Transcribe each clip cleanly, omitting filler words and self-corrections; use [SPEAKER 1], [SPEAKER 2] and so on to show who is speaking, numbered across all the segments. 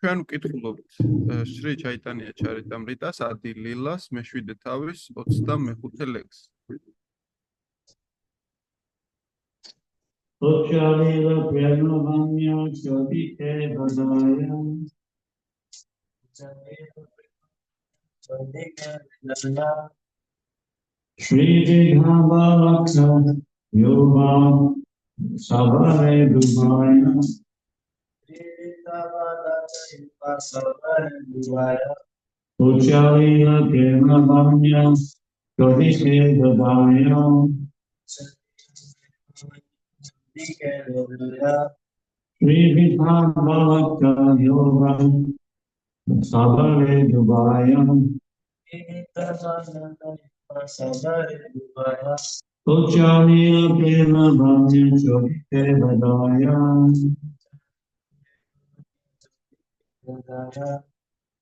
[SPEAKER 1] ჩვენ ვკითხულობთ შრი ჩაიტანია ჩარიტამრიტას ადი ლილას მეშვიდე თავის 25 ლექსს.
[SPEAKER 2] Ochalila Pranavanya Chodike Vadaya Shri Vighavalaksa Yoga Savare Dubaya Ochalila Pranavanya Chodike Vadaya Shri Vighavalaksa Yoga Savare Dubaya Ochalila Pranavanya Chodike Vadaya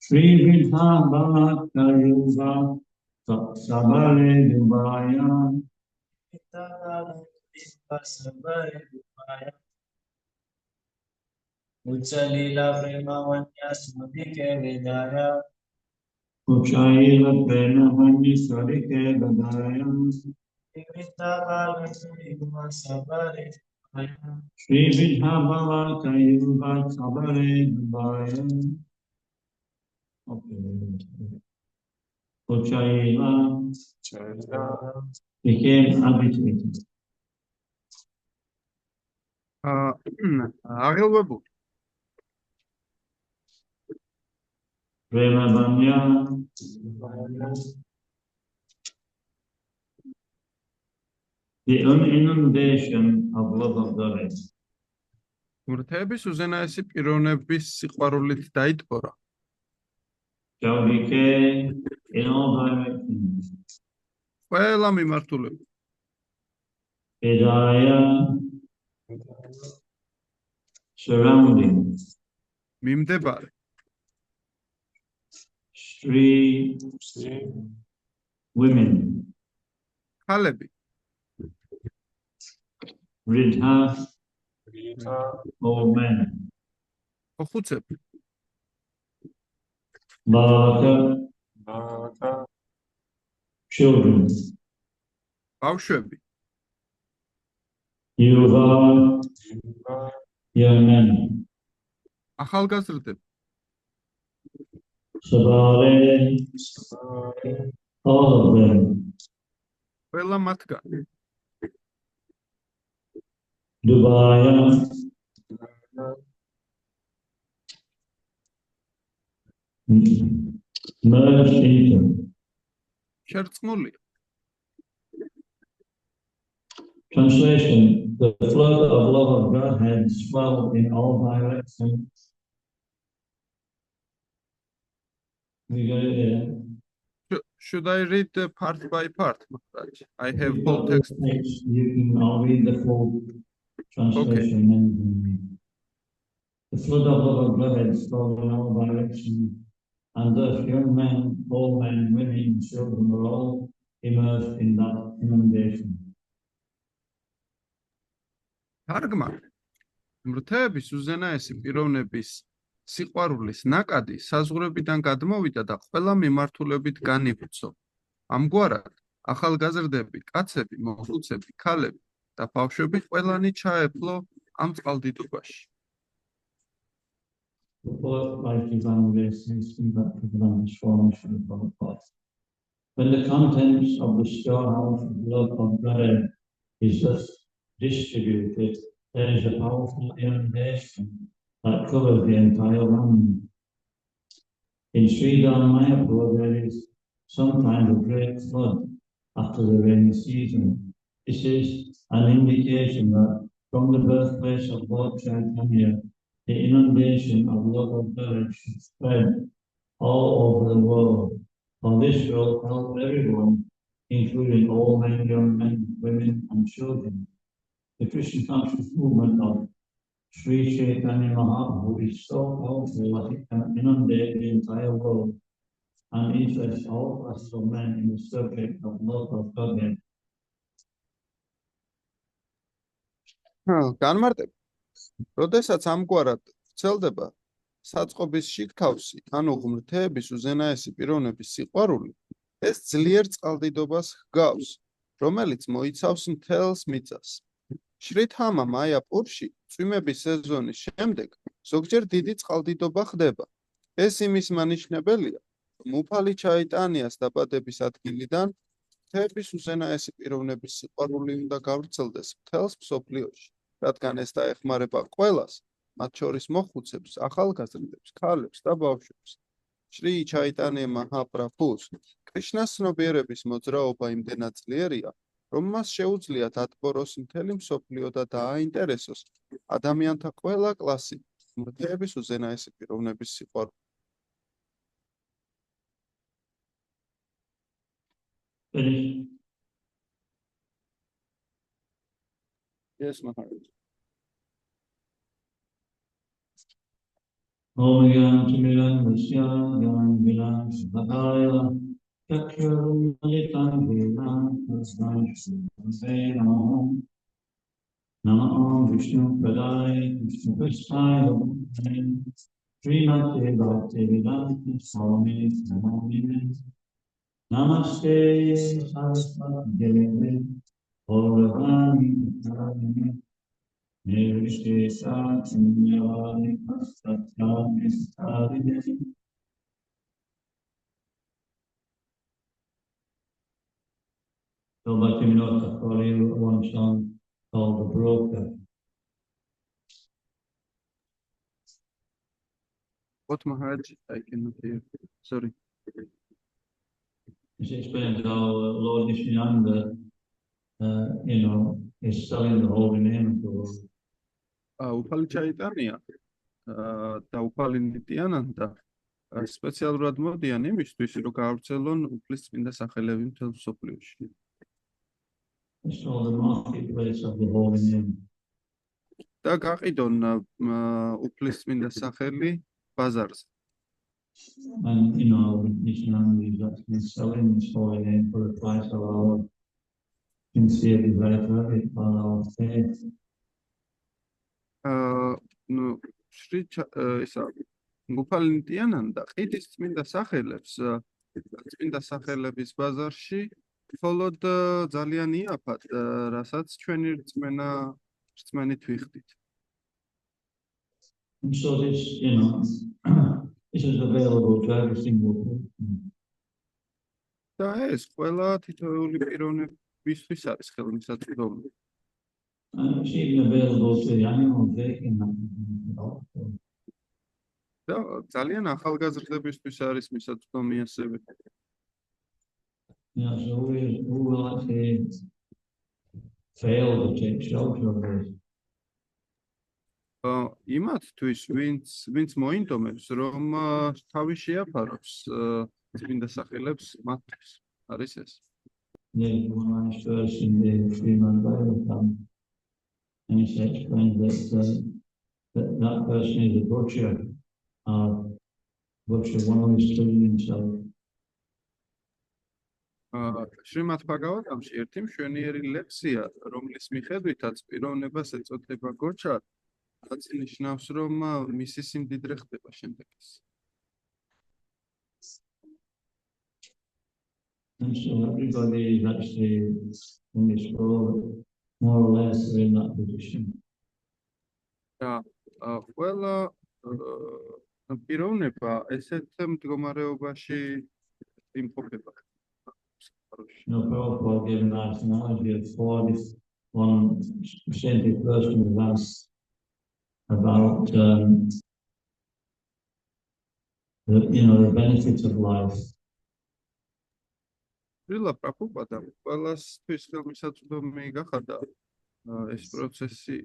[SPEAKER 2] Shri Vighavalaksa Yoga Savare Dubaya
[SPEAKER 3] Uchalila Pranavanya Chodike Vadaya
[SPEAKER 2] Uchayila Pranavanya Chodike Vadaya Shri Vighavalaksa Yoga Savare Dubaya Uchayila became habituated.
[SPEAKER 1] აღელვებული
[SPEAKER 2] Pranavanya the inundation of love of God.
[SPEAKER 1] მრთების უზენაესი პიროვნების სიყვარულით დაიტბორა.
[SPEAKER 2] Shall decay in all directions.
[SPEAKER 1] ყველა მიმართულებით.
[SPEAKER 2] Hidaya surrounding.
[SPEAKER 1] მიმდებარე.
[SPEAKER 2] Three women.
[SPEAKER 1] ქალები.
[SPEAKER 2] Ridha old men.
[SPEAKER 1] ოხუცები.
[SPEAKER 2] Bhata children.
[SPEAKER 1] ბავშვები.
[SPEAKER 2] Yuva young men.
[SPEAKER 1] ახალგაზრდები.
[SPEAKER 2] Sabale all of them.
[SPEAKER 1] ყველა მათგანი.
[SPEAKER 2] Dubaya merged into.
[SPEAKER 1] შერწყმული.
[SPEAKER 2] Translation: the flood of love of Godhead swelled in all directions. We got it there.
[SPEAKER 1] Should I read the part by part? I have full text.
[SPEAKER 2] You can I'll read the full translation.
[SPEAKER 1] Okay.
[SPEAKER 2] And the flood of love of Godhead swelled in all directions, and thus young men, old men, women, and children were all immersed in that inundation.
[SPEAKER 1] თარგმა მრთების უზენაესი პიროვნების სიყვარულის ნაკადი საზღვრებიდან გადმოვიდა და ყველა მიმართულებით განივცო. ამგვარად, ახალგაზრდები, კაცები, მოხუცები, ქალები და ბავშვები ყველანი ჩაეფლო ამ წყალდიდობაში.
[SPEAKER 2] The fourth life examination is that the transformation of the past. When the contents of the storehouse of love of God is thus distributed, there is a powerful inundation that covers the entire land. In Sri Mayapur, there is sometimes a great flood after the rainy season. This is an indication that from the birthplace of Lord Chaitanya, the inundation of love of God should spread all over the world. For this will help everyone, including all men, young men, women, and children. The Christian conscious movement of Sri Chaitanya Mahaprabhu is so powerful that it can inundate the entire world and interest all classes of men in the subject of love of Godhead.
[SPEAKER 1] განმარტება. როდესაც ამგვარად ვრცელდება საწყობის შიგთავსი ან უღმრთეების უზენაესი პიროვნების სიყვარული ეს ძლიერ წყალდიდობას ჰგავს, რომელიც მოიცავს მთელს მიწას. შრითამა მაიაპურში წვიმების სეზონის შემდეგ ზოგჯერ დიდი წყალდიდობა ხდება. ეს იმის მანიშნებელია, რომ უფალი ჩაიტანიას დაბადების ადგილიდან მთების უზენაესი პიროვნების სიყვარული უნდა გავრცელდეს მთელს მსოფლიოში, რადგან ეს დაეხმარება ყველას, მათ შორის მოხუცებს, ახალგაზრდებს, ქალებს და ბავშვებს. შრი ჩაიტანია მაჰაპრაბჰუს კრიშნას ცნობიერების მოძრაობა იმდენად ძლიერია, რომ მას შეუძლია დატბოროს მთელი მსოფლიო და დააინტერესოს ადამიანთა ყველა კლასი მრთეების უზენაესი პიროვნების სიყვარული.
[SPEAKER 2] Finish.
[SPEAKER 1] Yes, Maharaj.
[SPEAKER 2] Om Gyan Milan Vishya Gyan Milan Shivaya Chakshurum Malitam Vilam Tasman Shivaya Namo Vishnu Padaya Vishnu Prasthaya Srimati Bhakti Vedanta Swami Namo Namaste Saraswati Devi Bhagavani Nirvishte Satyamyavani Pastathyami Stharidhi. So like you know, I've one song called The Broker.
[SPEAKER 1] What Maharaj? I cannot hear. Sorry.
[SPEAKER 2] It's explained how Lord Nishyananda, is selling the holy name of the Lord.
[SPEAKER 1] უფალი ჩაიტანია და უფალი ნიტიანანდა სპეციალურად მოდიან იმისთვის, რომ გავრცელონ უფლის წმინდა სახელები მთელ მსოფლიოში.
[SPEAKER 2] It's called the marketplace of the holy name.
[SPEAKER 1] და გაყიდონ უფლის წმინდა სახელი ბაზარზე.
[SPEAKER 2] And Nishyananda is actually selling this holy name for the price of our sincere desire to have it, for our faith.
[SPEAKER 1] უფალი ნიტიანანდა ყიდის წმინდა სახელების ბაზარში, მხოლოდ ძალიან იაფად, რასაც ჩვენი რწმენით ვიხდით.
[SPEAKER 2] And so this, this is available to every single person.
[SPEAKER 1] და ეს ყველა თითოეული პიროვნებისთვის არის ხელმისაწვდომი.
[SPEAKER 2] And it's even available to the animals, they can also.
[SPEAKER 1] და ძალიან ახალგაზრდებისთვის არის მისაწვდომი ასევე.
[SPEAKER 2] So who will actually fail to take shelter of this?
[SPEAKER 1] იმათთვის, ვინც მოინდომებს, რომ თავი შეაფაროს წმინდა სახელებს, მათთვის არის ეს.
[SPEAKER 2] There's one nice verse in the Srimad Bhagavatam, and it explains that person is a butcher, one who is killing himself.
[SPEAKER 1] შრიმად ბჰაგავატამში ერთი მშვენიერი ლექსია, რომლის მიხედვითაც პიროვნებას ეწოდება გოჩა, რაც ნიშნავს, რომ მისი სიმდიდრე ხდება შემდეგ ის.
[SPEAKER 2] And so everybody is actually in this world more or less in that position.
[SPEAKER 1] და ყველა პიროვნება ესეთ მდგომარეობაში იმყოფება.
[SPEAKER 2] Prabhupada gave a nice analogy of this one scientific person who asked about the benefits of life.
[SPEAKER 1] Rila Prabhupada ყველასთვის ხელმისაწვდომი გახადა ეს პროცესი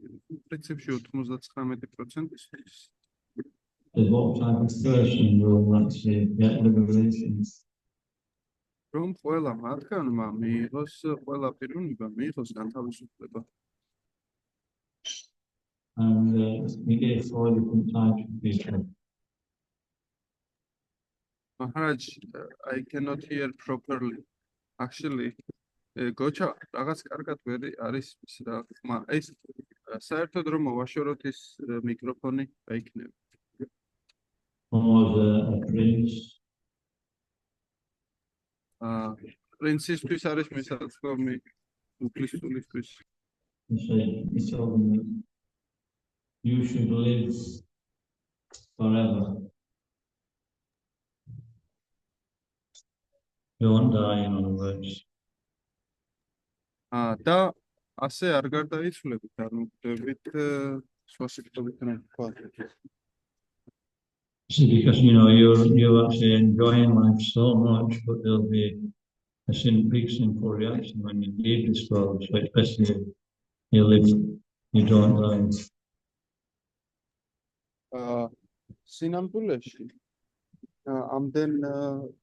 [SPEAKER 1] პრინციპში 99%.
[SPEAKER 2] What type of person will actually get liberation?
[SPEAKER 1] რომ ყველა მათგანმა მიიღოს, ყველა პიროვნება მიიღოს განთავისუფლება.
[SPEAKER 2] And we gave 4 different types of people.
[SPEAKER 1] Maharaj, I cannot hear properly. Actually, გოჩა რაღაც კარგად ვერ არის ის რა ხმა. ეს საერთოდ რომ მოვაშოროთ ის მიკროფონი გაიქნება.
[SPEAKER 2] was a prince.
[SPEAKER 1] პრინცისთვის არის მისაწვდომი უფლისწულისთვის.
[SPEAKER 2] He told him that you should live forever. Don't die, in other words.
[SPEAKER 1] და ასე არ გარდაიცვლებით, არ მკვდებით სხვა სიტყვებიდან ვთქვა.
[SPEAKER 2] This is because you're actually enjoying life so much, but there'll be a big sinful reaction when you leave this world. So it's best you live, you don't die.
[SPEAKER 1] სინამდვილეში ამდენ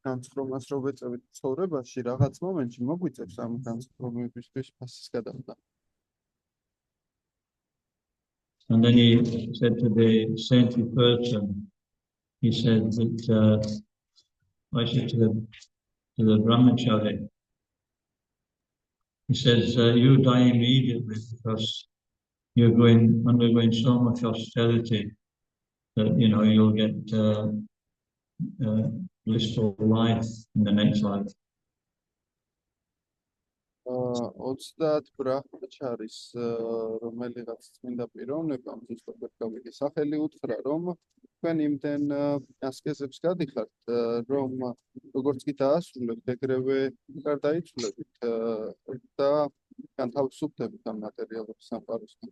[SPEAKER 1] განცხრომას რო ვეწევით ცხოვრებაში, რაღაც მომენტში მოგვიწევს ამ განცხრომებისთვის ფასის გადახდა.
[SPEAKER 2] And then he said to the saintly person, he said that, I said to the brahmachari, he says, you die immediately because you're undergoing so much austerity that, you'll get blissful life in the next life.
[SPEAKER 1] 30 ბრაჰმაჩარის რომელიღაც წმინდა პიროვნებამ ზუსტად გავიგე სახელი უთხრა რომ თქვენ იმდენ ასკეზებს გადიხართ რომ როგორც კი დაასრულებთ ეგრევე გარდაიცვლებით და განთავისუფლდებით ამ მატერიალურ სამყაროსგან.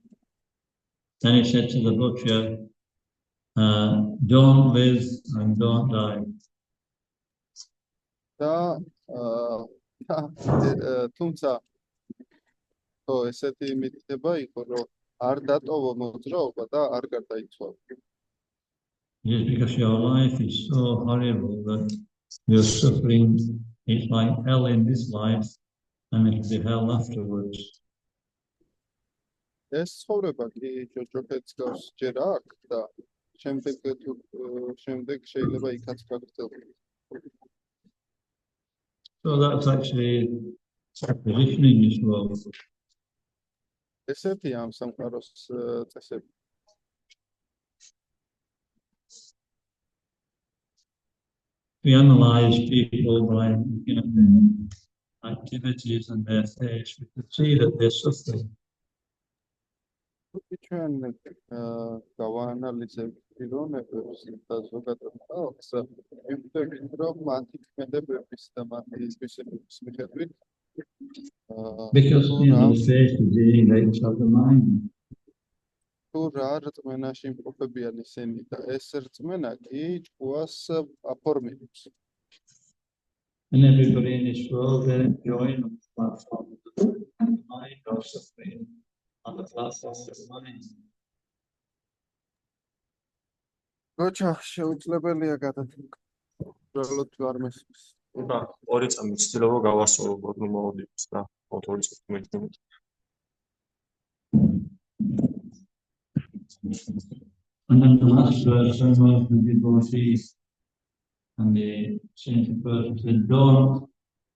[SPEAKER 2] Then he said to the butcher, don't live and don't die.
[SPEAKER 1] თუმცა ესეთი მითითება იყო რომ არ დატოვო მოძრაობა და არ გარდაიცვალო.
[SPEAKER 2] It is because your life is so horrible that you're suffering. It's like hell in this life and it'll be hell afterwards.
[SPEAKER 1] ეს ცხოვრება კი ჯოჯოხეთს გავს ჯერ აქ და შემდეგ შეიძლება იქაც გაგრძელდეს.
[SPEAKER 2] So that's actually position in this world.
[SPEAKER 1] ესეთი ამ სამყაროს წესები.
[SPEAKER 2] We analyze people by looking at their activities and their face. We can see that they're suffering.
[SPEAKER 1] ჩვენ გავაანალიზებთ პიროვნებებს და ზოგადად ხალხს, ვიმკვიდროთ, რომ მათი ქმედებების და მათი თვისებების მიხედვით
[SPEAKER 2] Because the face is the index of the mind.
[SPEAKER 1] თუ რა რწმენაში იმყოფებიან ისინი და ეს რწმენა კი ჭკუას აფორმებს.
[SPEAKER 2] And everybody in this world, they're enjoying the platform of the mind or suffering on the platform of the mind.
[SPEAKER 1] როცა შეუძლებელია გადათვლით, უბრალოდ არ მესმის.
[SPEAKER 4] და 2 წამი ცდილობა გავასწორო, ნუ მოვიდეთ და 2 წუთი მეკნებით.
[SPEAKER 2] And then the last verse was the devotee and the saintly person said, don't,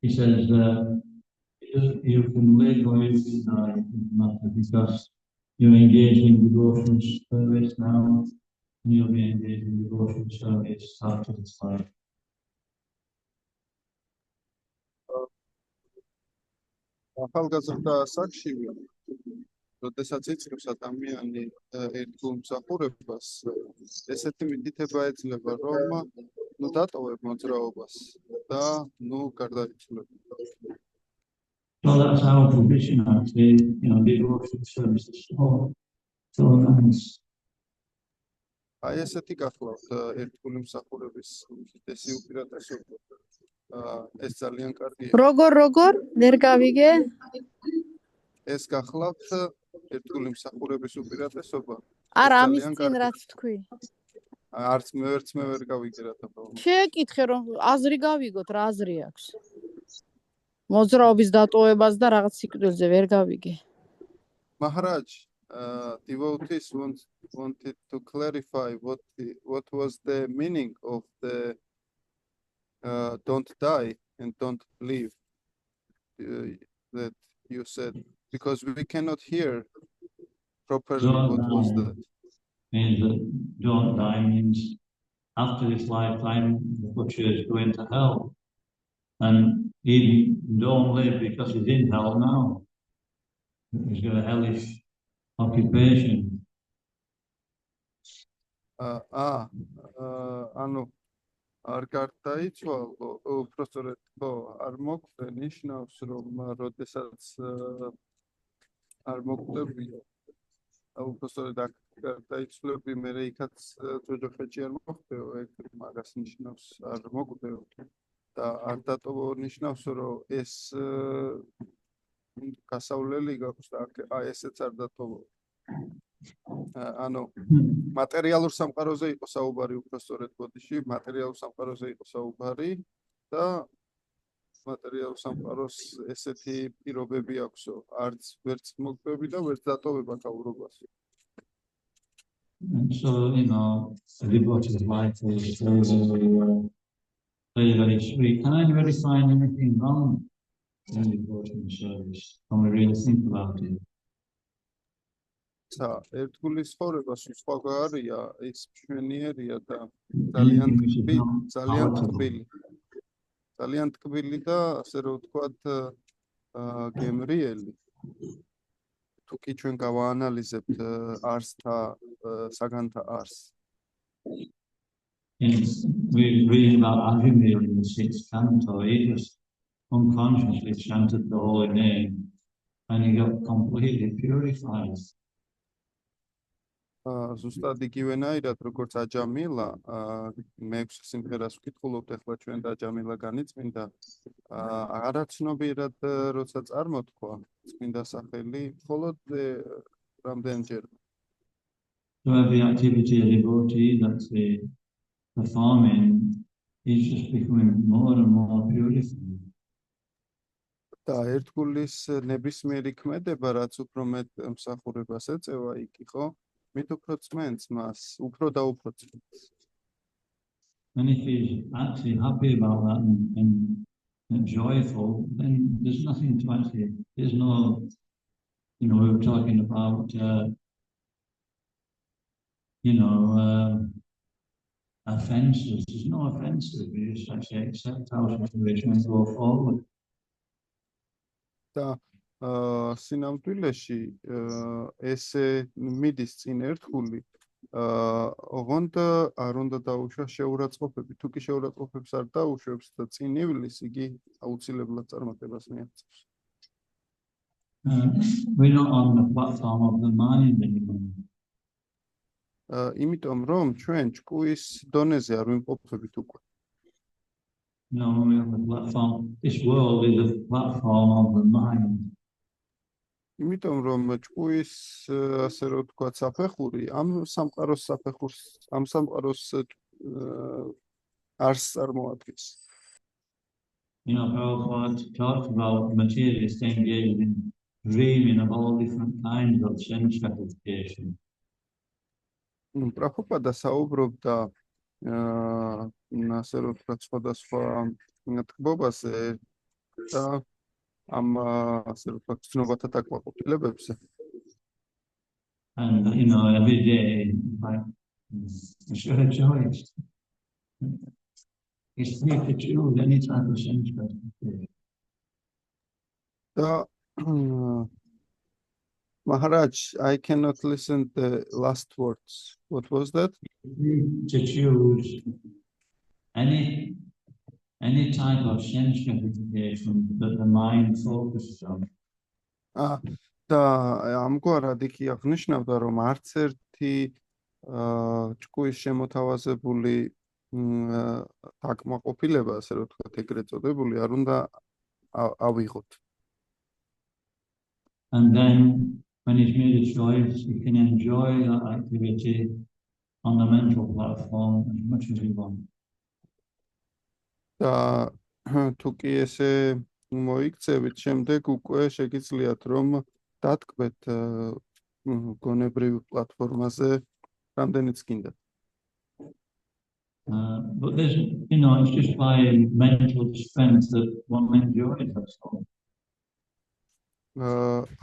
[SPEAKER 2] he says, you can live or you can die, it doesn't matter, because you're engaged in devotional service now, and you'll be engaged in devotional service after this life.
[SPEAKER 1] ახალგაზრდა საკშივი როდესაც იწევს ადამიანი ერთ მსახურებას ესეთი მითითება ეძლევა რომ ნუ დატოვებ მოძრაობას და ნუ გარდაიცვლებ.
[SPEAKER 2] Well, that's our position actually, devotional service is so nice.
[SPEAKER 1] აი ესეთი გახლავთ ერთგული მსახურების უდიდესი უპირატესობა. ეს ძალიან კარგია.
[SPEAKER 5] როგორ ვერ გავიგე?
[SPEAKER 1] ეს გახლავთ ერთგული მსახურების უპირატესობა.
[SPEAKER 5] არა, ამის წინ რაც თქვი.
[SPEAKER 1] არც მე ვერ გავიგე რა თქმა უნდა.
[SPEAKER 5] შეკითხე რომ აზრი გავიგოთ, რა აზრი აქვს. მოძრაობის დატოვებას და რაღაც სიკვდილზე ვერ გავიგე.
[SPEAKER 1] Maharaj, devotees wanted to clarify what was the meaning of the don't die and don't leave that you said, because we cannot hear properly what was that.
[SPEAKER 2] Means that don't die means after this lifetime, the butcher is going to hell. And he don't live because he's in hell now. He's got a hellish occupation.
[SPEAKER 1] ანუ არ გარდაიცვალო, უბრალოდ ხო, არ მოკვდა ნიშნავს, რომ როდესაც არ მოკვდებია, უბრალოდ აქ გარდაიცვლები, მე იქაც ჯოჯოხეთში არ მოხდეო, ეგ მაგას ნიშნავს არ მოკვდეო და არ დატოვო ნიშნავს, რომ ეს გასავლელი გაქვს და აი ესეც არ დატოვო. ანუ მატერიალურ სამყაროზე იყო საუბარი უბრალოდ ბოდიში, მატერიალურ სამყაროზე იყო საუბარი და მატერიალურ სამყაროს ესეთი პირობები აქვსო, არც ვერც მოკვდები და ვერც დატოვება გაურობას.
[SPEAKER 2] And so, the devotee's life is very, very sweet. Can I really find anything wrong in the devotee's service when we really think about it?
[SPEAKER 1] ერთგულის ცხოვრება სხვაგვარია, ის მშვენიერია და ძალიან ტკბილი და ასე რომ ვთქვათ, გემრიელი. თუ კი ჩვენ გავაანალიზებთ არსთა საგანთა არსს.
[SPEAKER 2] We read about Ajamil in the 6th canto. He just unconsciously chanted the holy name and he got completely purified.
[SPEAKER 1] ზუსტად იგივენაირად, როგორც აჯამილა, მე-6 სიმღერას ვკითხულობთ ახლა ჩვენ და აჯამილა განიწმინდა, არაცნობიერად როცა წარმოთქვა წმინდა სახელი, მხოლოდ რამდენჯერ.
[SPEAKER 2] So every activity a devotee that's performing is just becoming more and more purified.
[SPEAKER 1] და ერთგულის ნებისმიერი ქმედება, რაც უფრო მეტ მსახურებას ეწევა, იქ ხო? მით უფრო წმენს მას, უფრო და უფრო წმენს.
[SPEAKER 2] And if he's actually happy about that and joyful, then there's nothing to actually, there's no, we were talking about, offenses. There's no offenses. We just actually accept our situation and go forward.
[SPEAKER 1] და სინამდვილეში ესე მიდის წინ ერთგული, ოღონდ არ უნდა დაუშვა შეურაცხყოფები, თუ კი შეურაცხყოფებს არ დაუშვებს და წინ ივლის, იგი აუცილებლად წარმატებას მიაღწევს.
[SPEAKER 2] We're not on the platform of the mind anymore.
[SPEAKER 1] იმიტომ რომ ჩვენ ჭკუის დონეზე არ ვიმყოფებით უკვე.
[SPEAKER 2] No, we're on the platform. This world is a platform of the mind.
[SPEAKER 1] იმიტომ რომ ჭკუის ასე რომ ვთქვათ საფეხური ამ სამყაროს საფეხურს, ამ სამყაროს არსს წარმოადგენს.
[SPEAKER 2] Prabhupada talked about materialists engaged in dreaming of all different kinds of sense gratification.
[SPEAKER 1] პრაბჰუპადა საუბრობდა ასე რომ ვთქვათ სხვადასხვა თქმობაზე და ამ ასე რომ ვთქვათ ცნობათა დაკმაყოფილებებზე.
[SPEAKER 2] And every day, it's your choice. It's free to choose any type of sense gratification.
[SPEAKER 1] და Maharaj, I cannot listen the last words. What was that?
[SPEAKER 2] To choose any type of sense gratification that the mind focuses on.
[SPEAKER 1] და ამგვარად იქ აღნიშნავდა, რომ არც ერთი ჭკუის შემოთავაზებული დაკმაყოფილება, ასე რომ ვთქვათ, ეგრეთ წოდებული, არ უნდა ავიღოთ.
[SPEAKER 2] And then when he's made a choice, he can enjoy that activity on the mental platform as much as he wants.
[SPEAKER 1] და თუ კი ესე მოიქცევით, შემდეგ უკვე შეგიძლიათ რომ დატკბეთ გონებრივ პლატფორმაზე რამდენიც გინდათ.
[SPEAKER 2] But there's, it's just by mental strength that one enjoys that song.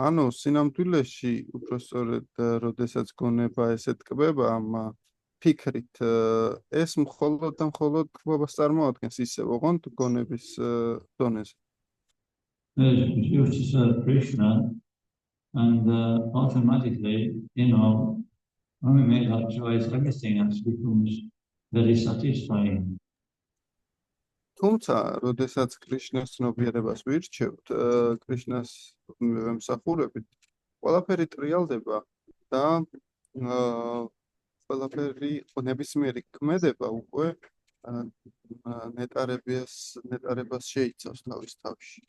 [SPEAKER 1] ანუ სინამდვილეში უბრალოდ როდესაც გონება ესე ტკბება ამ ფიქრით, ეს მხოლოდ და მხოლოდ ქვებას წარმოადგენს ისევ ოღონდ გონების დონეზე.
[SPEAKER 2] Used to serve Krishna, and automatically, when we make that choice, everything else becomes very satisfying.
[SPEAKER 1] თუმცა, როდესაც კრიშნას ცნობიერებას ვირჩევთ, კრიშნას ვემსახურებით, ყველაფერი ტრიალდება და ყველაფერი ნებისმიერი ქმედება უკვე ნეტარებას შეიცავს თავის თავში.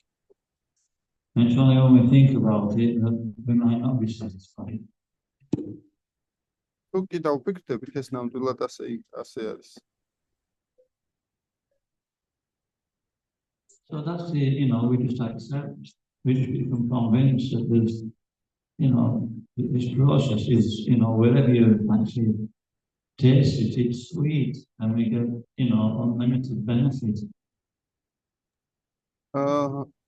[SPEAKER 2] And it's only when we think about it that we might not be satisfied.
[SPEAKER 1] თუ კიდევ ვფიქრდებით, ეს ნამდვილად ასე არის.
[SPEAKER 2] So that's we just accept, we just become convinced that there's, this process is, wherever you actually taste it, it's sweet, and we get, unlimited benefit.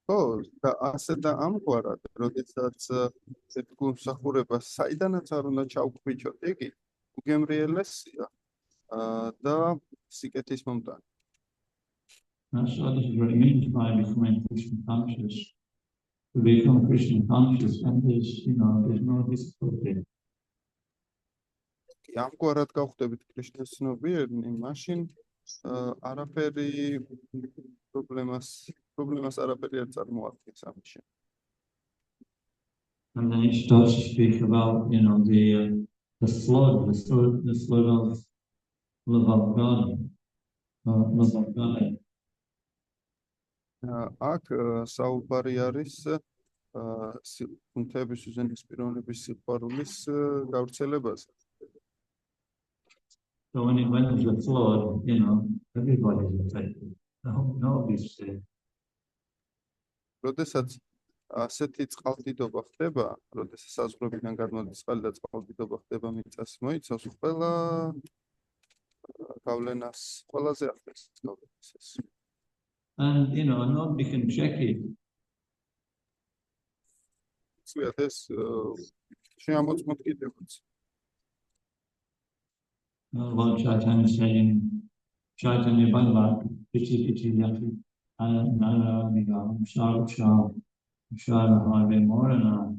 [SPEAKER 1] ხო, და ასე და ამგვარად, როდესაც ეს გულმსახურებას საიდანაც არ უნდა ჩავგვიჩოთ, იგი უგემრიელესია და სიკეთის მომტანი.
[SPEAKER 2] That's what this really means by becoming Krishna conscious. To become Krishna conscious, and there's no difficulty.
[SPEAKER 1] ამგვარად გავხდებით კრიშნას ცნობიერნი, მაშინ არაფერი პრობლემას არაფერი არ წარმოადგენს ამაში.
[SPEAKER 2] And then it starts to speak about, the flood of love of God, love of God.
[SPEAKER 1] აქ საუბარი არის კუნთების უზენის პიროვნების სიყვარულის გავრცელებაზე.
[SPEAKER 2] So when there's a flood, everybody's affected. Nobody's safe.
[SPEAKER 1] როდესაც ასეთი წყალდიდობა ხდება, როდესაც საზღვრებიდან გადმოდის წყალი და წყალდიდობა ხდება მიწას მოიცავს, ყველა გავლენას ყველაზე ახლოს გავლენას ეს.
[SPEAKER 2] And nobody can check it.
[SPEAKER 1] Sweet, this შეამოწმოთ კიდევაც.
[SPEAKER 2] Lord Chaitanya saying, Chaitanya Bhagavat, Pichi Yaki, Nara Nigam, Shara Harve Morana.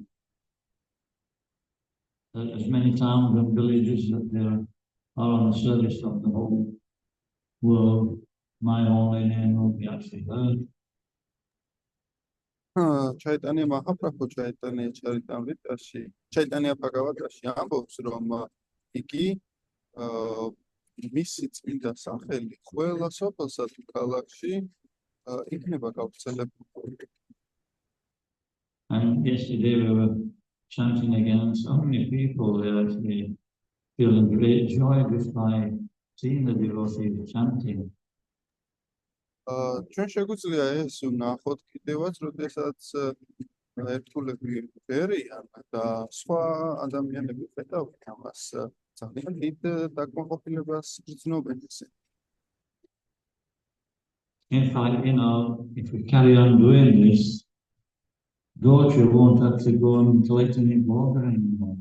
[SPEAKER 2] As many towns and villages that there are on the service of the whole world, my holy name will be actually heard.
[SPEAKER 1] Chaitanya Mahaprabhu Chaitanya Charitamritashi, Chaitanya Bhagavatashi ამბობს, რომ იგი მისი წმინდა სახელი ყველა სოფელსა თუ ქალაქში იქნება გავრცელებული.
[SPEAKER 2] And yesterday we were chanting again. So many people were actually feeling great joy just by seeing the devotees chanting.
[SPEAKER 1] ჩვენ შეგვიძლია ეს ვნახოთ კიდევაც, როდესაც ერთგულები ბერიან და სხვა ადამიანები ხედავთ ამას, ძალიან დიდ დაკმაყოფილებას გრძნობენ ისინი.
[SPEAKER 2] In fact, if we carry on doing this, Gochi won't have to go and collect any water anymore.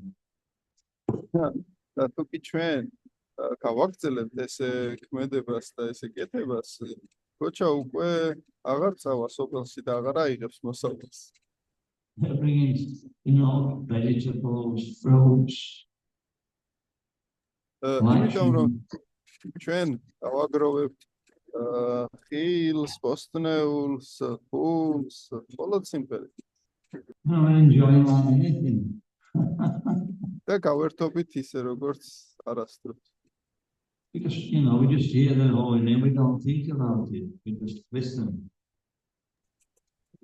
[SPEAKER 1] და თუ კი ჩვენ გავაგრძელებთ ესე ქმედებას და ესე კეთებას, გოჩა უკვე აღარ წავა სოფელში და აღარ აიღებს მოსავალს.
[SPEAKER 2] They're bringing, vegetables, fruits.
[SPEAKER 1] იმიტომ რომ ჩვენ გავაგროვებთ ხილს, ბოსტნეულს, ფულს, բոլოდ სიმღერით.
[SPEAKER 2] No, we're enjoying anything.
[SPEAKER 1] და გავერთობით ისე როგორც არასდროს.
[SPEAKER 2] Because, we just hear the holy name, we don't think about it, we just listen.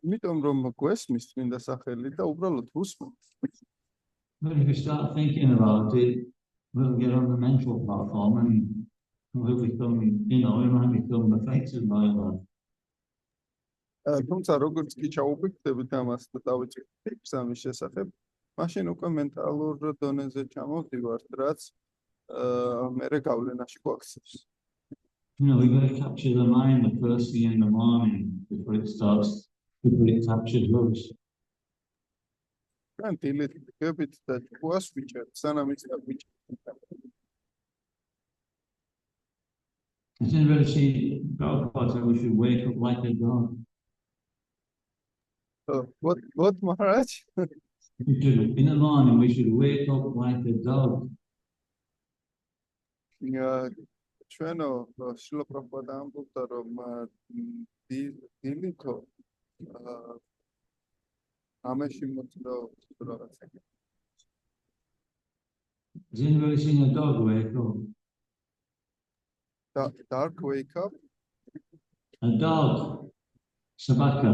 [SPEAKER 1] იმიტომ რომ გვესმის წმინდა სახელი და უბრალოდ უსმენთ.
[SPEAKER 2] But if we start thinking about it, we'll get on the mental platform and we'll become, we might become affected by that.
[SPEAKER 1] თუმცა როგორც კი ჩაუვიქრდებით ამას და დავიწყებთ ფიქრს ამის შესახებ, მაშინ უკვე მენტალურ დონეზე ჩამოვდივართ, რაც მერე გავლენაში გვაქცევს.
[SPEAKER 2] We've got to capture the mind the first thing in the morning before it captures us.
[SPEAKER 1] ჩვენ დილით ვდგებით და ჭკუას ვიჭერთ, სანამ ის დაგვიჭერთ.
[SPEAKER 2] Has anybody seen Prabhupada said we should wake up like a dog?
[SPEAKER 1] what Maharaj?
[SPEAKER 2] In the morning, we should wake up like a dog.
[SPEAKER 1] ჩვენო შილო პრაბჰუპადა ამბობდა რომ დილითო ამაში მოწრო რაღაცა.
[SPEAKER 2] Has anybody seen a dog wake up?
[SPEAKER 1] Dark wake up?
[SPEAKER 2] A dog. Sabaka.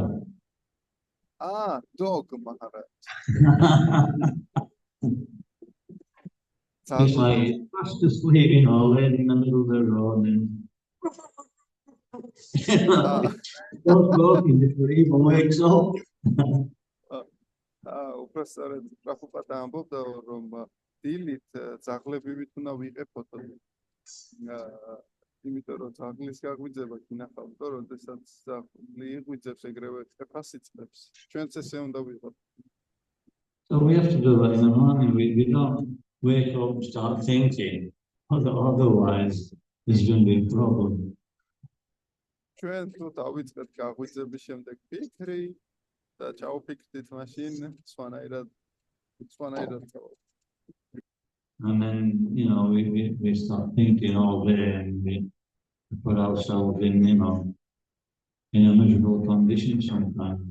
[SPEAKER 1] Dog Maharaj.
[SPEAKER 2] It's like fast asleep, laying in the middle of the road and not talking before he even wakes up.
[SPEAKER 1] უბრალოდ პრაბჰუპადა ამბობდა რომ დილით ძაღლებივით უნდა ვიყებოდო. იმიტომ რომ ძაღლის გაგვიძება გინახავდო, როდესაც ძაღლი იღვიძებს ეგრევე წეფას იწებს. ჩვენც ესე უნდა ვიყოთ.
[SPEAKER 2] So we have to do that in the morning. We don't wake up and start thinking. Otherwise, there's going to be a problem.
[SPEAKER 1] ჩვენ თუ დავიწყეთ გაღვიძების შემდეგ ფიქრი და ჩავფიქრდით მაშინ სხვანაირად წავალ.
[SPEAKER 2] And then, we start thinking all day and we put ourselves in a miserable condition sometimes.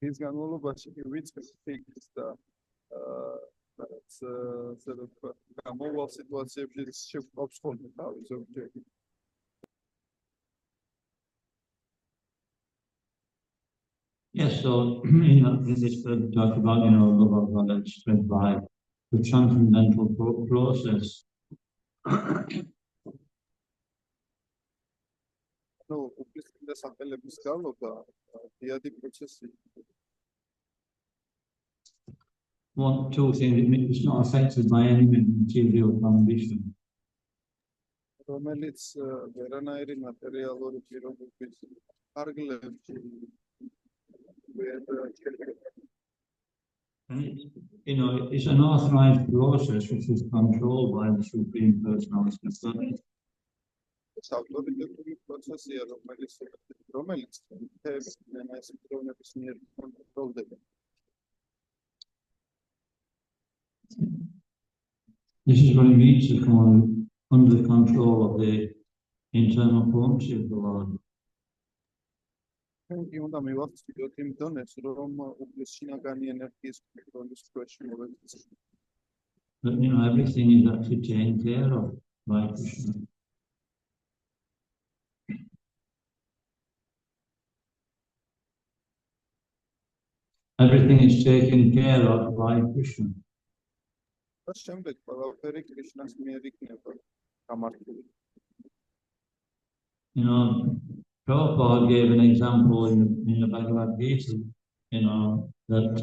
[SPEAKER 1] ის განმავლობაში ვიწყებ ფიქრს და გამოვალ სიტუაციებში შევყავს ხოლმე თავი ზოგჯერ.
[SPEAKER 2] Yes, so in this talk about love of God that's spread by the transcendental process.
[SPEAKER 1] უფლისწინდა სახელების გავლობა დიადი პროცესი.
[SPEAKER 2] One, two things, it's not affected by any material condition.
[SPEAKER 1] რომელიც ვერანაირი მატერიალური პირობების ფარგლებში
[SPEAKER 2] it's an authorized process which is controlled by the Supreme Personality of Godhead.
[SPEAKER 1] ავტორიტეტული პროცესია, რომელიც ეს პიროვნების მიერ კონტროლდება.
[SPEAKER 2] This is what it means to come under the control of the internal potency of the Lord.
[SPEAKER 1] უნდა მივახციოთ იმ დონეს, რომ უფლის შინაგანი ენერგიის კონტროლის ქვეშ მოვექცეთ.
[SPEAKER 2] But everything is actually taken care of by Krishna. Everything is taken care of by Krishna.
[SPEAKER 1] შემდეგ ყველაფერი კრიშნას მიერ იქნება გამართული.
[SPEAKER 2] Prabhupada gave an example in the Bhagavad Gita, that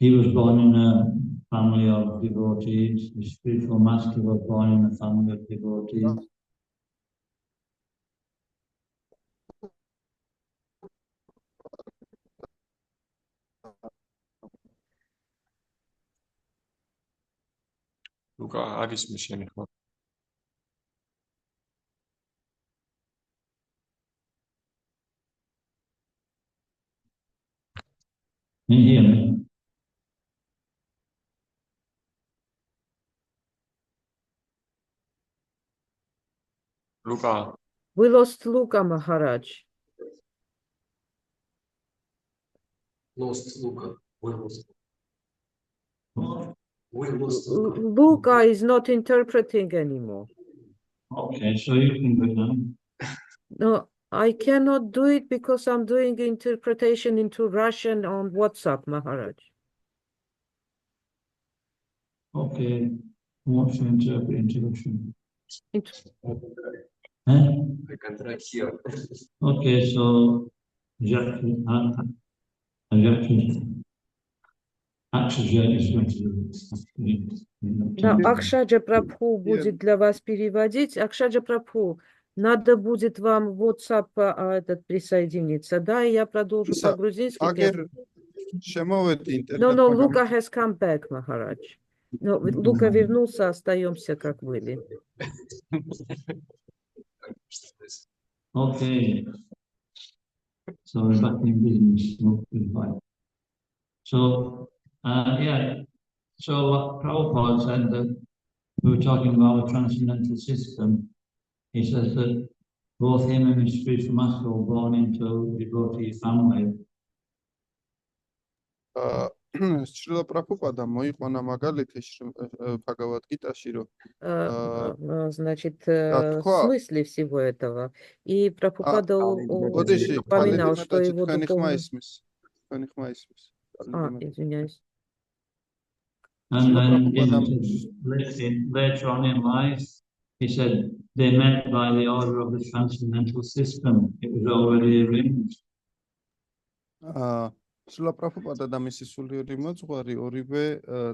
[SPEAKER 2] he was born in a family of devotees, the spiritual master was born in a family of devotees.
[SPEAKER 4] Luca, არის მიშენი ხო?
[SPEAKER 2] Can you hear me?
[SPEAKER 4] Luca.
[SPEAKER 6] We lost Luca Maharaj.
[SPEAKER 7] Lost Luca. We lost.
[SPEAKER 6] Luca is not interpreting anymore.
[SPEAKER 2] Okay, so you can go down.
[SPEAKER 6] No, I cannot do it because I'm doing interpretation into Russian on WhatsApp, Maharaj.
[SPEAKER 2] Okay, what's the introduction?
[SPEAKER 7] I can try here.
[SPEAKER 2] Okay, so
[SPEAKER 6] Акшаджа Прабху будет для вас переводить. Акшаджа Прабху, надо будет вам в WhatsApp присоединиться, да, и я продолжу по-грузински.
[SPEAKER 1] Агер შემოვედი
[SPEAKER 6] No, Luca has come back, Maharaj. Но Лука вернулся, остаемся как были.
[SPEAKER 2] Okay. So we're back in business. Goodbye. So, yeah. So what Prabhupada said that we were talking about a transcendental system. He says that both him and his spiritual master were born into a devotee family.
[SPEAKER 1] შრილა პრაბჰუპადა მოიყვანა მაგალითი ბჰაგავად გიტაში, რომ
[SPEAKER 6] Значит,
[SPEAKER 1] თქვა,
[SPEAKER 6] смысле всего этого. И Прабхупада
[SPEAKER 1] ოდეში
[SPEAKER 6] упоминал, что
[SPEAKER 1] კალიდიმეტაჯი
[SPEAKER 6] его
[SPEAKER 1] თქვენი ხმა
[SPEAKER 6] духовный...
[SPEAKER 1] ისმის. თქვენი ხმა ისმის.
[SPEAKER 6] извиняюсь.
[SPEAKER 2] And then later on in life, he said they met by the order of the transcendental system. It was already arranged.
[SPEAKER 1] შრილა პრაბჰუპადა და მისი სულიერი მოძღვარი ორივე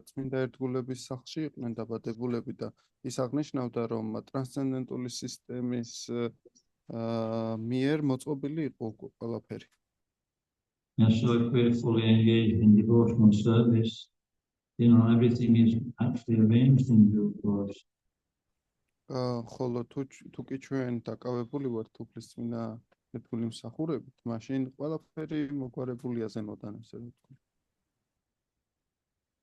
[SPEAKER 1] წმინდა ერთგულების სახლში იყვნენ დაბადებულები და ის აღნიშნავდა, რომ ტრანსცენდენტული სისტემის მიერ მოწყობილი იყო ყველაფერი.
[SPEAKER 2] And so if we're fully engaged in devotional service, everything is actually arranged in due course.
[SPEAKER 1] ხოლო თუ კი ჩვენ დაკავებული ვართ უფლის წმინდა ერთგული მსახურებით, მაშინ ყველაფერი მოგვარებულია ზემოდან, ასე ვთქვი.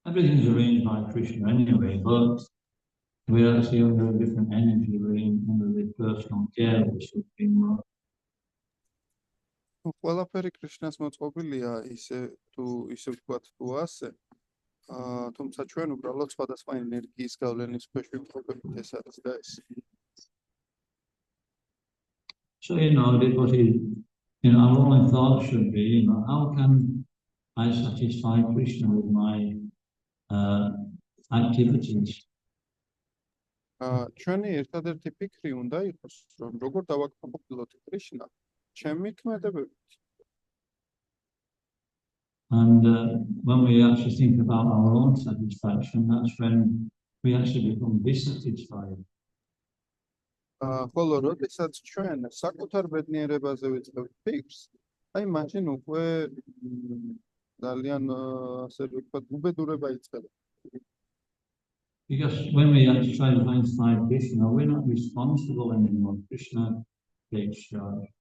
[SPEAKER 2] Everything is arranged by Krishna anyway, but we're actually under a different energy, we're under the personal care of the Supreme Lord.
[SPEAKER 1] ყველაფერი კრიშნას მოწყობილია, ისე ვთქვათ, თუ ასე. თუმცა ჩვენ უბრალოდ სხვადასხვა ენერგიის გავლენის ქვეშ ვიმყოფებით, ეს არის და ეს.
[SPEAKER 2] So, our only thought should be, how can I satisfy Krishna with my activities?
[SPEAKER 1] ჩვენი ერთადერთი ფიქრი უნდა იყოს, რომ როგორ დავაკმაყოფილოთ კრიშნა ჩემი ქმედებებით.
[SPEAKER 2] And when we actually think about our own satisfaction, that's when we actually become dissatisfied.
[SPEAKER 1] ხოლო როდესაც ჩვენ საკუთარ ბედნიერებაზე ვიწყებთ ფიქრს, აი მაშინ უკვე ძალიან ასე ვთქვათ, უბედურება იწყება.
[SPEAKER 2] Because when we actually try to satisfy Krishna, we're not responsible anymore. Krishna takes charge.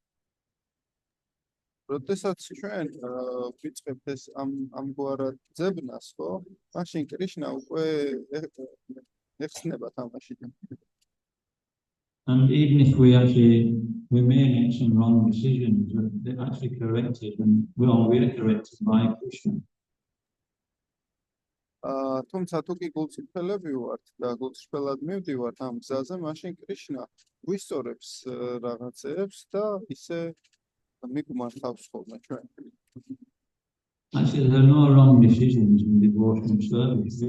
[SPEAKER 1] როდესაც ჩვენ ვიწყებთ ეს ამგვარად ძებნას, ხო? მაშინ კრიშნა უკვე ეხსნება თამაშიდან.
[SPEAKER 2] And even if we may make some wrong decisions, they're actually corrected, and we're corrected by Krishna.
[SPEAKER 1] თუმცა თუ კი გულწრფელები ვართ და გულწრფელად მივდივართ ამ გზაზე, მაშინ კრიშნა გვისწორებს რაღაცებს და ისე მიგმართავს ხოლმე ჩვენ.
[SPEAKER 2] Actually, there are no wrong decisions in devotional service.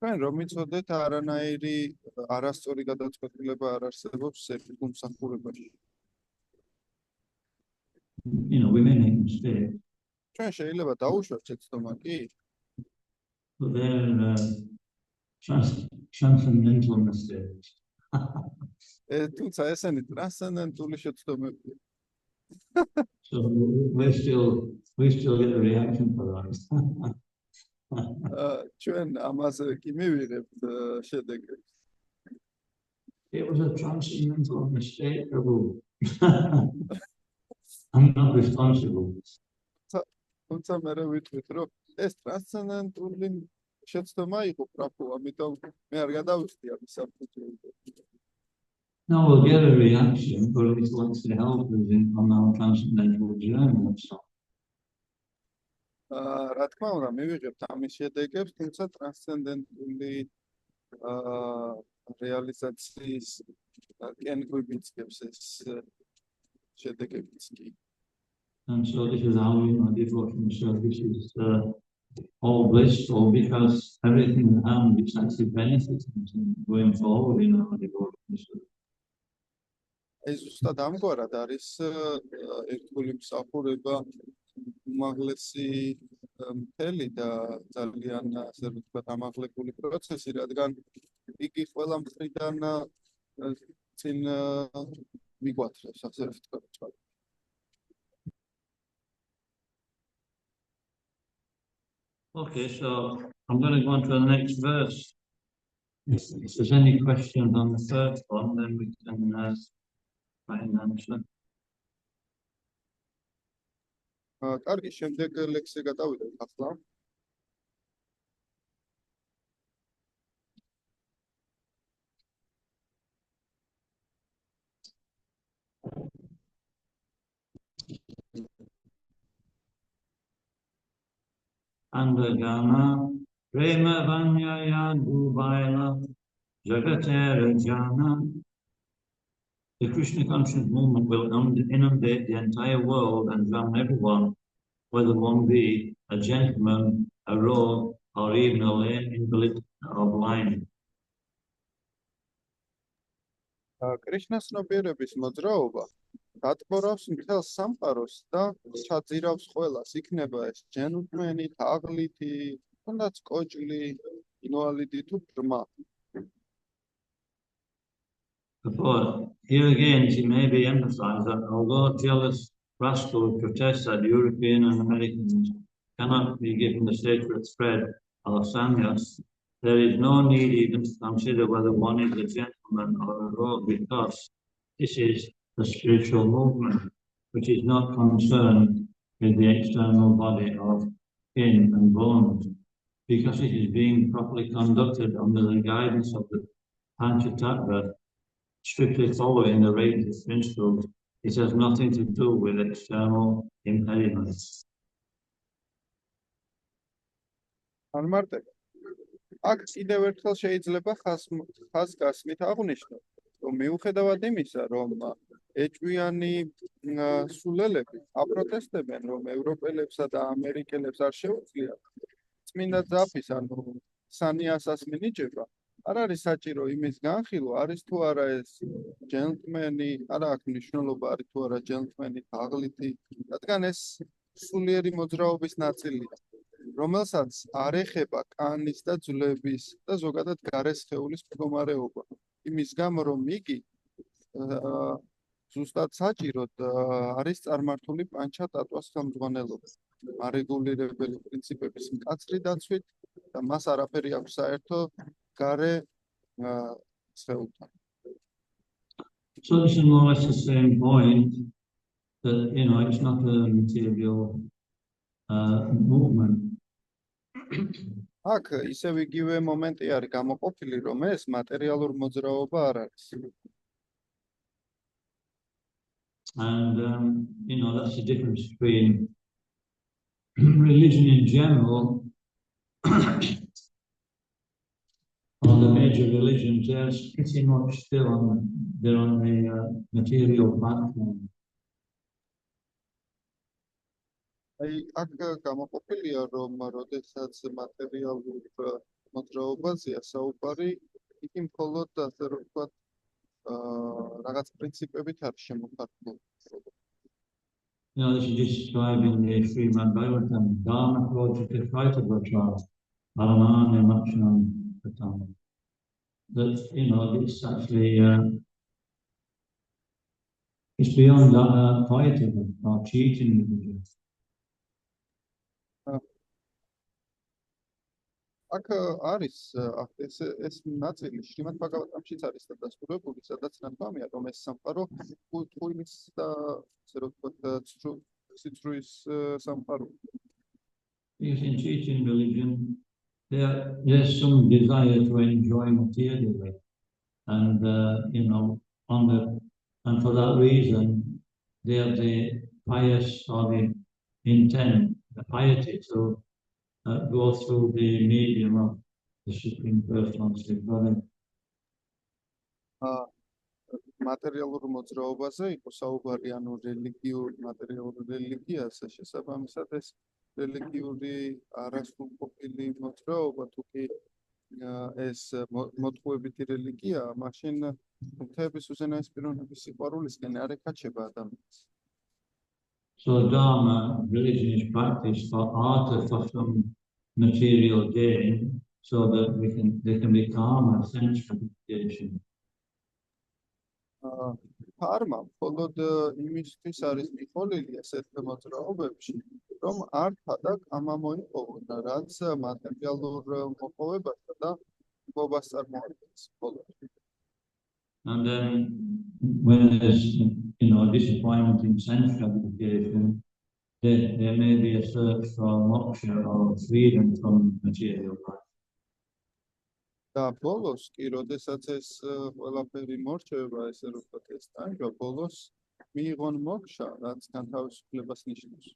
[SPEAKER 1] ჩვენ რომ იცოდეთ, არანაირი არასწორი გადაწყვეტილება არ არსებობს ერთგულ მსახურებაში.
[SPEAKER 2] We may make mistakes.
[SPEAKER 1] ჩვენ შეიძლება დაუშვათ შეცდომა კი,
[SPEAKER 2] But they're transcendental mistakes.
[SPEAKER 1] თუმცა ესენი ტრანსცენდენტული შეცდომებია.
[SPEAKER 2] So we still get a reaction for that.
[SPEAKER 1] ჩვენ ამაზე კი მივიღებთ შედეგებს.
[SPEAKER 2] It was a transcendental mistake, Prabhu. I'm not responsible.
[SPEAKER 1] თუმცა მე ვიტყვით, რომ ეს ტრანსცენდენტული შეცდომა იყო პრაბჰუ, ამიტომ მე არ გადავიხდი ამის საფუძველზე.
[SPEAKER 2] No, we'll get a reaction, but it will actually help us on our transcendental journey.
[SPEAKER 1] რა თქმა უნდა, მივიღებთ ამის შედეგებს, თუმცა ტრანსცენდენტული რეალიზაციის კენგვიბიძგებს ეს შედეგებიც კი.
[SPEAKER 2] And so this is how devotional service is all blissful, because everything around is actually benefiting going forward in our devotional service.
[SPEAKER 1] ეს ზუსტად ამგვარად არის ერთგული მსახურება უმაღლესი მთელი და ძალიან ასე ვთქვათ ამაღლებული პროცესი, რადგან იგი ყველა მხრიდან წინ მიგვათრევს, ასე ვთქვათ.
[SPEAKER 2] Okay, so I'm going to go on to the next verse. If there's any questions on the first one, then we can try and answer.
[SPEAKER 1] კარგი, შემდეგ ლექსზე გადავიდეთ ახლა.
[SPEAKER 2] Andagana, Prema Vanyaya Dubaila, Jagatera Jana. The Krishna conscious movement will inundate the entire world and drown everyone, whether one be a gentleman, a rogue, or even a lame invalid or blind.
[SPEAKER 1] კრიშნას ცნობიერების მოძრაობა დატბორავს მთელ სამყაროს და ჩაძირავს ყველას, იქნება ეს ჯენტლმენი, თაღლითი, თუნდაც კოჭლი, ინვალიდი თუ ბრმა.
[SPEAKER 2] But here again, it may be emphasized that although jealous rascals protest that European and Americans cannot be given the sacred thread of sannyas, there is no need even to consider whether one is a gentleman or a rogue, because this is the spiritual movement, which is not concerned with the external body of skin and bones, because it is being properly conducted under the guidance of the Panchatattva, strictly following the Vedic principles. It has nothing to do with external impediments.
[SPEAKER 1] აქ კიდევ ერთხელ შეიძლება ხაზგასმით აღვნიშნოთ, რომ მიუხედავად იმისა, რომ ეჭვიანი სულელები აპროტესტებენ, რომ ევროპელებსა და ამერიკელებს არ შეუძლიათ წმინდა ძაფის, ანუ სანიასას მინიჭება, არ არის საჭირო იმის განხილვა, არის თუ არა ეს ჯენტლმენი, არ აქვს მნიშვნელობა, არის თუ არა ჯენტლმენი, თაღლითი, რადგან ეს სულიერი მოძრაობის ნაწილია, რომელსაც არ ეხება კანის და ძვლების და ზოგადად გარესხეულის მდგომარეობა. იმის გამო, რომ იგი ზუსტად საჭიროდ არის წარმართული პანჩატატვას ხელმძღვანელობა, არეგულირებელი პრინციპების მკაცრი დაცვით და მას არაფერი აქვს საერთო გარე სხეულთან.
[SPEAKER 2] So this is more or less the same point that, it's not a material movement.
[SPEAKER 1] აქ ისევ იგივე მომენტი არის გამოყოფილი, რომ ეს მატერიალურ მოძრაობა არ არის.
[SPEAKER 2] And, that's the difference between religion in general. All the major religions, they're pretty much still on the material platform.
[SPEAKER 1] აქ გამოყოფილია, რომ როდესაც მატერიალურ მოძრაობაზეა საუბარი, იგი მხოლოდ ასე რომ ვთქვათ, რაღაც პრინციპებით არის შემოფარგლული.
[SPEAKER 2] This is describing the Srimad Bhagavatam, Dharma Project Fighter Vachar, Paramanya Makshanam Katana. That, it's actually, it's beyond fighting or cheating religion.
[SPEAKER 1] აქ არის ეს ნაწილი შრიმად ბაგავატამშიც არის დადასტურებული, სადაც ნათქვამია, რომ ეს სამყარო ტყუილის და ასე რომ ვთქვათ, სიცრუის სამყარო.
[SPEAKER 2] Because in cheating religion, there's some desire to enjoy materially, and and for that reason, they have the pious or the intent, the piety to go through the medium of the Supreme Personality of Godhead.
[SPEAKER 1] მატერიალურ მოძრაობაზე იყო საუბარი, ანუ რელიგიურ მატერიალურ რელიგიაზე, შესაბამისად ეს რელიგიური არასრულყოფილი მოძრაობა, თუ კი ეს მოთხოვებითი რელიგია, მაშინ მთების უზენაეს პიროვნების სიყვარულისკენ არ ეკაჩება ადამიანს.
[SPEAKER 2] So Dharma religion is practiced for some material gain, so that they can become a sense gratification.
[SPEAKER 1] ფარმა მხოლოდ იმისთვის არის მიყოლილი ასეთ მოძრაობებში, რომ არ თადაკ ამა მოიპოვონ, რაც მატერიალურ მოპოვებასა და მოპოვებას წარმოადგენს მხოლოდ.
[SPEAKER 2] And then when there's disappointment in sense gratification, there may be a search for moksha or freedom from material life.
[SPEAKER 1] და ბოლოს კი, როდესაც ეს ყველაფერი მორჩება, ესე რომ ვთქვათ, ეს ტანჯვა, ბოლოს მიიღონ მოქშა, რაც განთავისუფლებას ნიშნავს.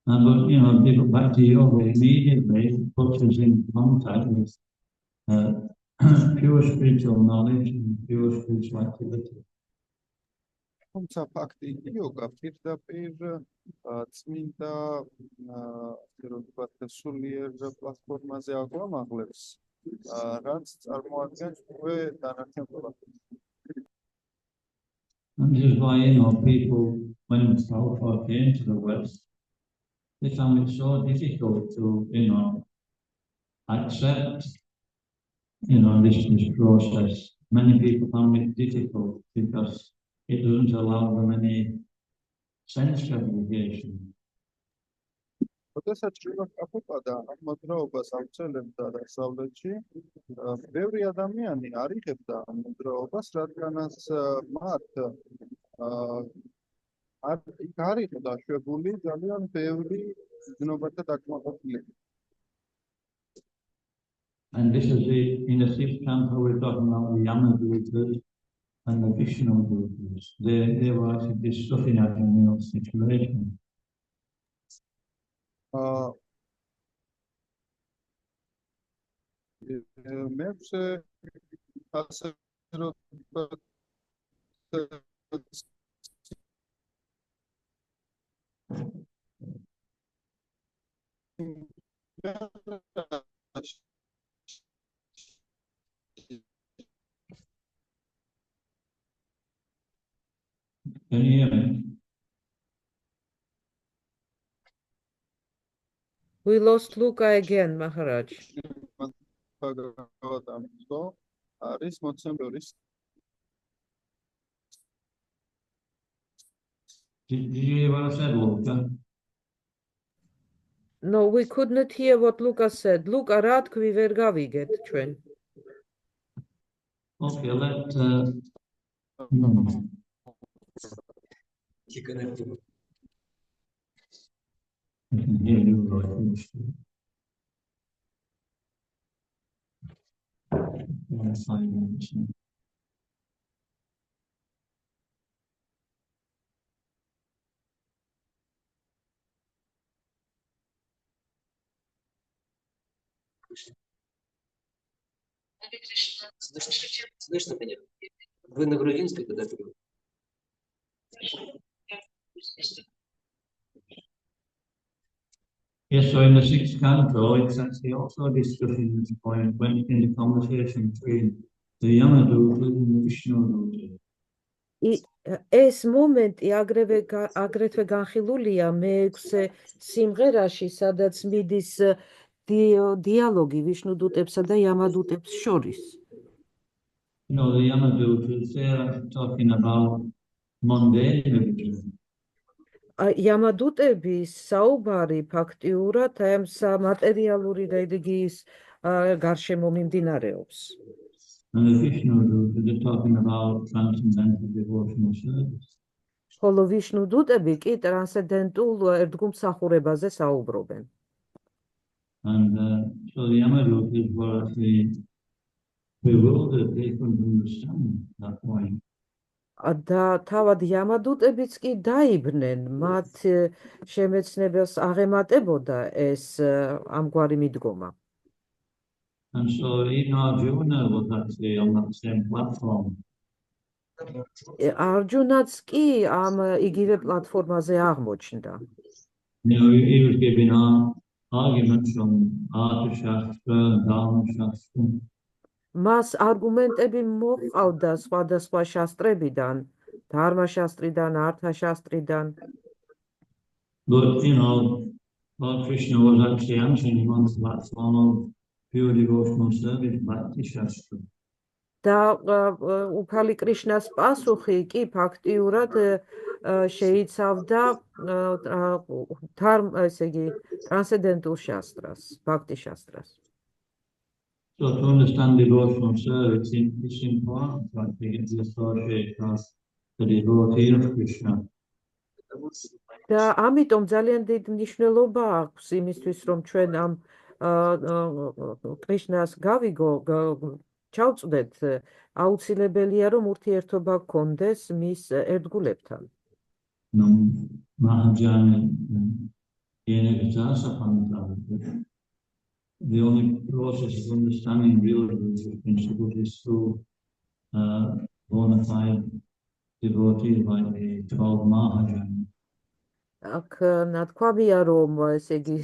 [SPEAKER 2] But people back to yoga immediately puts us in contact with pure spiritual knowledge and pure spiritual activity.
[SPEAKER 1] თუმცა ფაქტი იოგა პირდაპირ წმინდა, ასე რომ ვთქვათ, სულიერ პლატფორმაზე აგვამაღლებს, რაც წარმოადგენს უკვე დანარჩენ ყველაფერს.
[SPEAKER 2] And this is why, people, when Prabhupada came to the West, they found it so difficult to, accept, this process. Many people found it difficult because it doesn't allow them any sense gratification.
[SPEAKER 1] როდესაც შრილა პრაბჰუპადა ამ მოძრაობას აღწევდა დასავლეთში, ბევრი ადამიანი არ იღებდა ამ მოძრაობას, რადგანაც მათ არ იყო დაშვებული ძალიან ბევრი გზნობათა დაკმაყოფილება.
[SPEAKER 2] And this is in the sixth canto we're talking about the Yamadutas and the Vishnudutas. They were actually discussing that in the situation.
[SPEAKER 1] მეებზე ასე რომ
[SPEAKER 2] Can you hear me?
[SPEAKER 6] We lost Luca again, Maharaj.
[SPEAKER 1] არის მოცემბორის
[SPEAKER 2] Did you hear what I said, Luca?
[SPEAKER 6] No, we could not hear what Luca said. Luca, რა თქვი ვერ გავიგეთ ჩვენ.
[SPEAKER 2] Okay, I can hear you, Lord.
[SPEAKER 7] Слышно меня? Вы на грузинской когда были?
[SPEAKER 2] Yes, so in the sixth canto, it's actually also discussing this point when in the conversation between the Yamaduta and the Vishnuduta.
[SPEAKER 6] ეს მომენტი აგრეთვე განხილულია მე-6 სიმღერაში, სადაც მიდის დიალოგი ვიშნუდუტებსა და იამადუტებს შორის.
[SPEAKER 2] The Yamadutas, they're talking about mundane religion.
[SPEAKER 6] იამადუტების საუბარი ფაქტიურად ამ სამატერიალური რელიგიის გარშემო მიმდინარეობს.
[SPEAKER 2] And the Vishnudutas, they're talking about transcendental devotional service.
[SPEAKER 6] ხოლო ვიშნუდუტები კი ტრანსცენდენტულ ერთგულმსახურებაზე საუბრობენ.
[SPEAKER 2] And so the Yamadutas were actually bewildered, they couldn't understand that point.
[SPEAKER 6] და თავად იამადუტებიც კი დაიბნენ, მათ შემეცნებას აღემატებოდა ეს ამგვარი მიდგომა.
[SPEAKER 2] And so even Arjuna was actually on that same platform.
[SPEAKER 6] არჯუნაც კი ამ იგივე პლატფორმაზე აღმოჩნდა.
[SPEAKER 2] He was giving arguments from Artha Shastra and Dharma Shastra.
[SPEAKER 6] მას argumentები მოყავდა სხვადასხვა შასტრებიდან, ධარმა შასტრიდან, ართა შასტრიდან.
[SPEAKER 2] But Lord Krishna was actually answering him on the platform of pure devotional service, Bhakti Shastra.
[SPEAKER 6] და უფალი კრიშნას პასუხი კი ფაქტიურად შეიცავდა ესე იგი ტრანსცენდენტულ შასტრას, ბhakti შასტრას.
[SPEAKER 2] So to understand devotional service, it's important to associate the devotee of Krishna.
[SPEAKER 6] და ამიტომ ძალიან დიდი მნიშვნელობა აქვს იმისთვის, რომ ჩვენ ამ კრიშნას ჩავწვდეთ, აუცილებელია, რომ ურთიერთობა გქონდეს მის ერთგულებთან.
[SPEAKER 2] The only process of understanding real religious principles is through bona fide devotees like the 12 Mahajana.
[SPEAKER 6] აქ ნათქვამია, რომ ესე იგი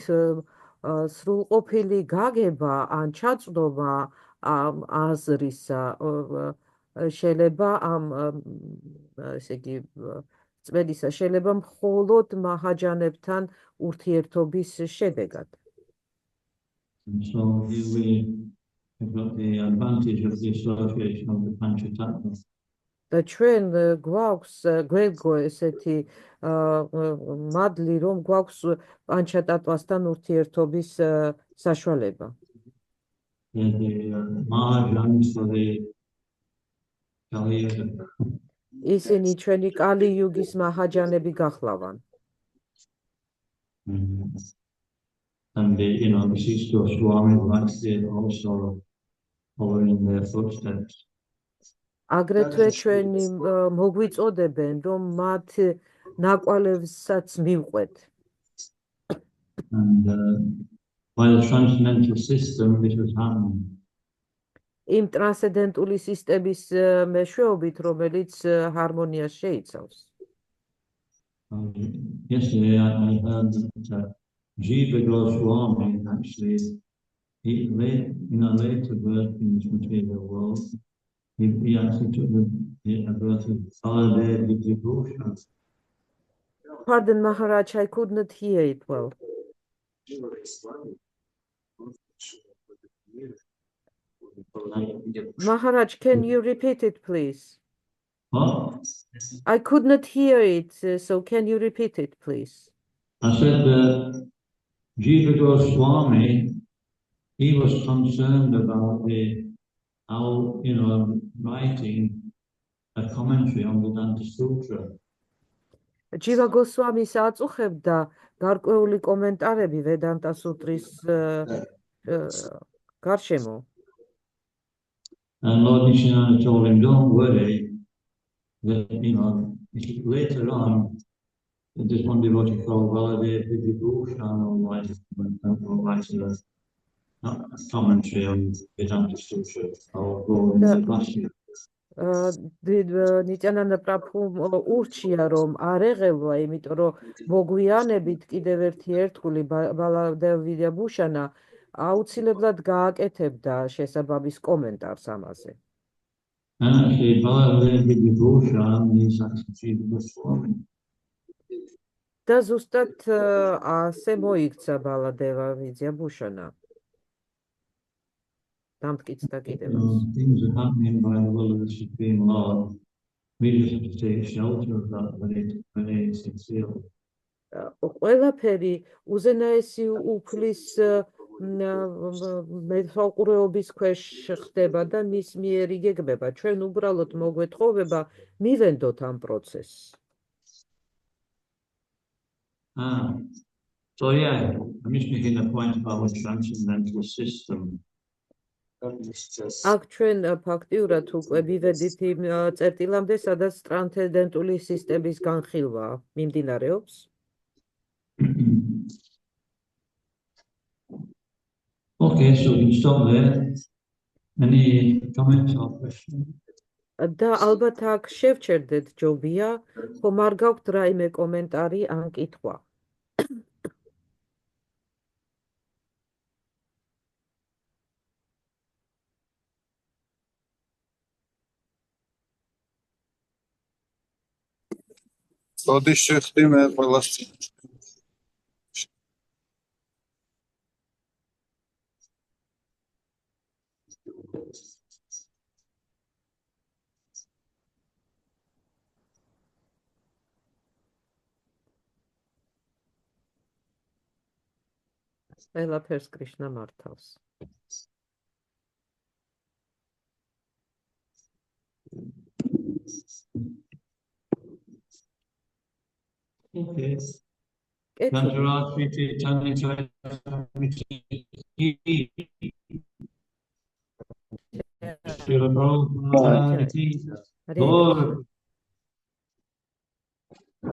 [SPEAKER 6] სრულყოფილი გაგება ან ჩაწვდომა აზრისა შეიძლება ამ ესე იგი წმედისა შეიძლება მხოლოდ მაჰაჯანებთან ურთიერთობის შედეგად.
[SPEAKER 2] And so here we have got the advantage of the association of the Panchatattva.
[SPEAKER 6] და ჩვენ გვაქვს გვერგო ესეთი მადლი, რომ გვაქვს პანჩატატვასთან ურთიერთობის საშუალება. ისინი ჩვენი კალი იუგის მაჰაჯანები გახლავან.
[SPEAKER 2] And the Six Goswami once they also following their footsteps.
[SPEAKER 6] აგრეთვე ჩვენი მოგვიწოდებენ, რომ მათ ნაკვალევსაც მივყვეთ.
[SPEAKER 2] And by the transcendental system this was happening.
[SPEAKER 6] იმ ტრანსცენდენტული სისტემის მეშვეობით, რომელიც ჰარმონიას შეიცავს.
[SPEAKER 2] Yesterday I heard that Jiva Goswami actually in a later birth in this material world, he actually took the birth of Baladev Vibhushan.
[SPEAKER 6] Pardon, Maharaj, I could not hear it well. Maharaj, can you repeat it, please?
[SPEAKER 2] What?
[SPEAKER 6] I could not hear it, so can you repeat it, please?
[SPEAKER 2] I said that Jiva Goswami, he was concerned about how, writing a commentary on Vedanta Sutra.
[SPEAKER 6] Jiva Goswami აწუხებდა გარკვეული კომენტარები ვედანტა სუტრის გარშემო.
[SPEAKER 2] And Lord Nishinanda told him, don't worry, that, later on, there's one devotee called Baladev Vibhushan who writes a commentary on Vedanta Sutra. I'll go in the Bhashya.
[SPEAKER 6] ნიტიანანდა პრაბჰუმ ურჩია, რომ არ ეღება, იმიტომ რომ მოგვიანებით კიდევ ერთი ერთგული ბალადევ ვიბჰუშანა აუცილებლად გააკეთებდა შესაბამის კომენტარს ამაზე.
[SPEAKER 2] And actually, Baladev Vibhushan is actually Jiva Goswami.
[SPEAKER 6] და ზუსტად ასე მოიქცა ბალადევა ვიბჰუშანა.
[SPEAKER 2] Things are happening by the will of the Supreme Lord. We just have to take shelter of that when it's concealed.
[SPEAKER 6] ყველაფერი უზენაესი უფლის მეთვალყურეობის ქვეშ ხდება და მის მიერ იგეგმება. ჩვენ უბრალოდ მოგვეთხოვება მივენდოთ ამ პროცესს.
[SPEAKER 2] So yeah, I'm just making a point about the transcendental system.
[SPEAKER 6] აქ ჩვენ ფაქტიურად უკვე ვივედით იმ წერტილამდე, სადაც ტრანსცენდენტული სისტემის განხილვა მიმდინარეობს.
[SPEAKER 2] Okay, so we can stop there. Any comments or questions?
[SPEAKER 6] და ალბათ აქ შევჩერდეთ ჯობია, ხომ არ გაქვთ რაიმე კომენტარი ან კითხვა?
[SPEAKER 1] Ოდიშ შეხდი მე ყველას
[SPEAKER 6] ყველაფერს კრიშნა მართავს.
[SPEAKER 2] Okay.
[SPEAKER 6] კეთილი.
[SPEAKER 2] Ganjurati Chani Chani.
[SPEAKER 6] Hare Krishna.